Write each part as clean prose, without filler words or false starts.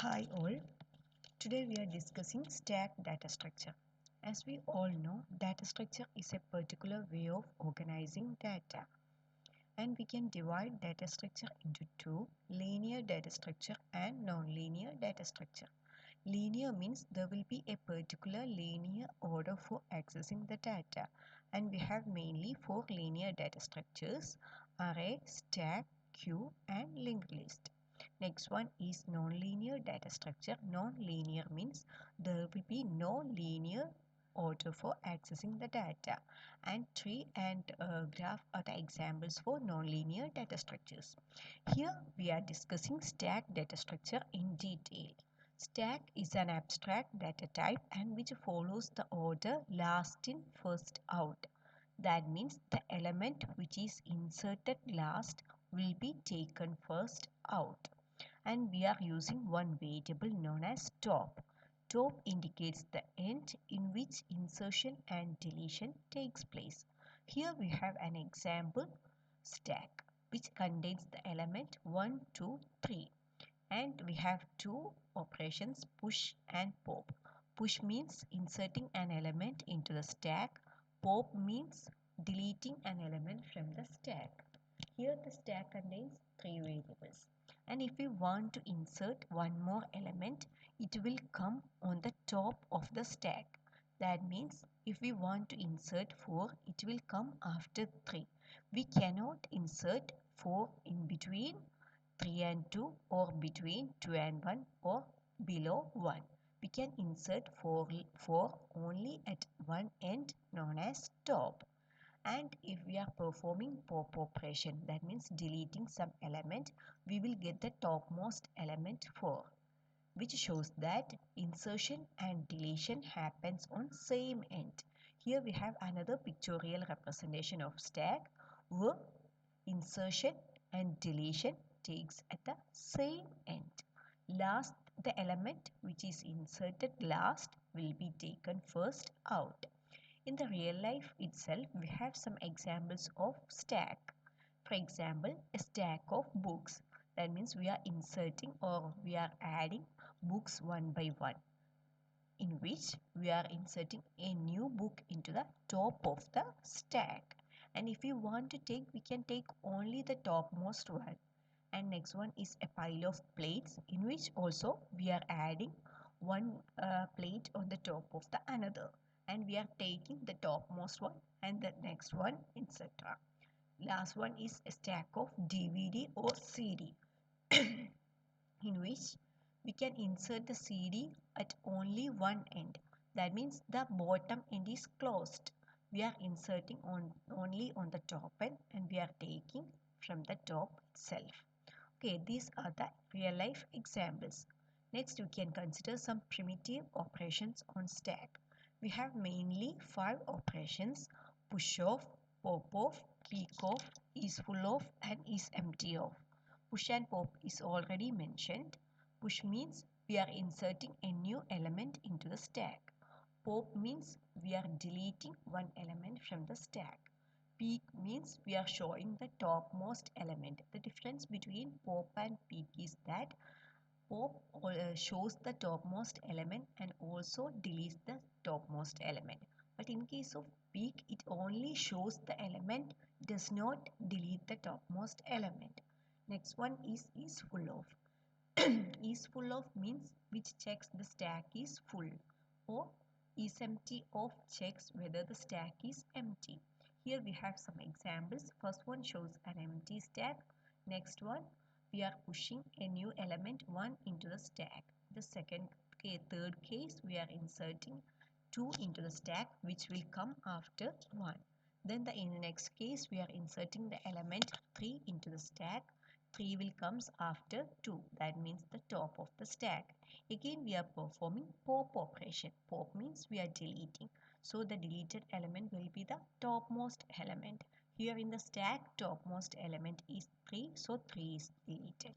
Hi all, today we are discussing stack data structure. As we all know, data structure is a particular way of organizing data, and we can divide data structure into two: linear data structure and non-linear data structure. Linear means there will be a particular linear order for accessing the data, and we have mainly four linear data structures: array, stack, queue and linked list. Next one is non-linear data structure. Non-linear means there will be no linear order for accessing the data, and tree and graph are the examples for non-linear data structures. Here we are discussing stack data structure in detail. Stack is an abstract data type and which follows the order last in first out. That means the element which is inserted last will be taken first out. And we are using one variable known as top. Top indicates the end in which insertion and deletion takes place. Here we have an example stack which contains the element 1, 2, 3, and we have two operations, push and pop. Push means inserting an element into the stack. Pop means deleting an element from the stack. Here the stack contains three variables, and if we want to insert one more element, it will come on the top of the stack. That means if we want to insert 4, it will come after 3. We cannot insert 4 in between 3 and 2, or between 2 and 1, or below 1. We can insert 4 only at one end known as top. And if we are performing pop operation, that means deleting some element, we will get the topmost element 4, which shows that insertion and deletion happens on same end. Here we have another pictorial representation of stack where insertion and deletion takes at the same end. Last, the element which is inserted last will be taken first out. In the real life itself, we have some examples of stack. For example, a stack of books. That means we are inserting or we are adding books one by one, in which we are inserting a new book into the top of the stack. And if we want to take, we can take only the topmost one. And next one is a pile of plates, in which also we are adding one plate on the top of the another, and we are taking the topmost one and the next one, etc. Last one is a stack of DVD or CD, in which we can insert the CD at only one end. That means the bottom end is closed. We are inserting only on the top end, and we are taking from the top itself. Okay, these are the real life examples. Next, we can consider some primitive operations on stack. We have mainly 5 operations: push off, pop off, click off, is full of and is empty of. Push and pop is already mentioned. Push means we are inserting a new element into the stack. Pop means we are deleting one element from the stack. Peak means we are showing the topmost element. The difference between pop and peak is that pop shows the topmost element and also deletes the topmost element. But in case of peak, it only shows the element, does not delete the topmost element. Next one is full of. Is full of means which checks the stack is full, or is empty of checks whether the stack is empty. Here we have some examples. First one shows an empty stack. Next one, we are pushing a new element 1 into the stack. The third case, we are inserting 2 into the stack, which will come after 1. Then in the next case, we are inserting the element 3 into the stack. 3 will comes after 2. That means the top of the stack. Again, we are performing pop operation. Pop means we are deleting. So the deleted element will be the topmost element. Here in the stack, topmost element is 3. So 3 is deleted.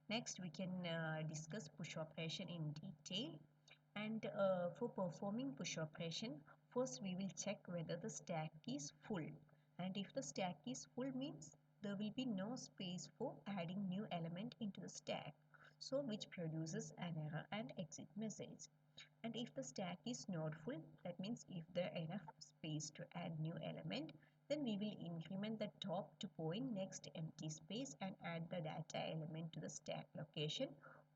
Next, we can discuss push operation in detail. And for performing push operation, first we will check whether the stack is full. And if the stack is full means there will be no space for adding new element into the stack. so which produces an error and exit message. And if the stack is not full, that means if there are enough space to add new element, then we will increment the top to point next empty space and add the data element to the stack location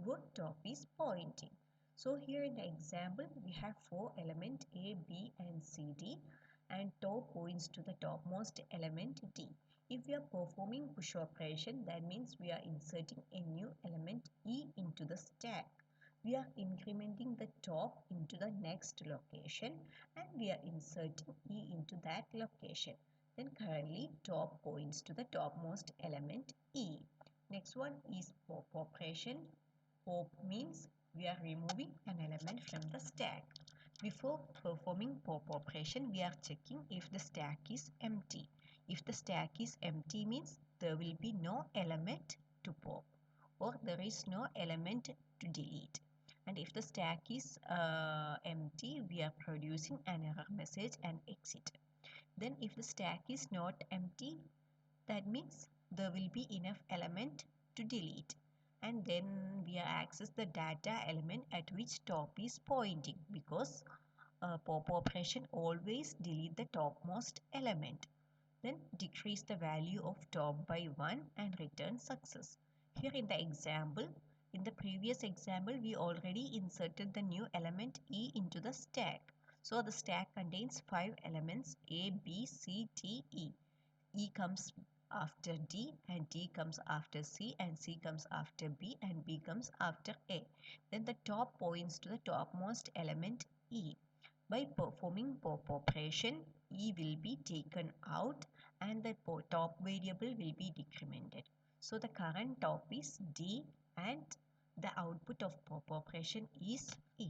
where top is pointing. So here in the example, we have four elements A, B and C, D, and top points to the topmost element D. If we are performing push operation, that means we are inserting a new element E into the stack. We are incrementing the top into the next location and we are inserting E into that location. Then currently top points to the topmost element E. Next one is pop operation. Pop means we are removing an element from the stack. Before performing pop operation, we are checking if the stack is empty. If the stack is empty means there will be no element to pop or there is no element to delete. And if the stack is empty, we are producing an error message and exit. Then if the stack is not empty, that means there will be enough element to delete. And then we access the data element at which top is pointing, because pop operation always delete the topmost element. Then decrease the value of top by 1 and return success. Here in the example, in the previous example, we already inserted the new element E into the stack. So the stack contains 5 elements A, B, C, D, E. E comes after D and D comes after C and C comes after B and B comes after A. Then the top points to the topmost element E. By performing pop operation, E will be taken out and the top variable will be decremented. So the current top is D and the output of pop operation is E.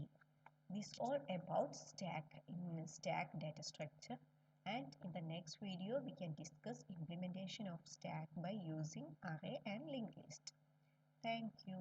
This all about stack in stack data structure, and in the next video we can discuss implementation of stack by using array and linked list. Thank you.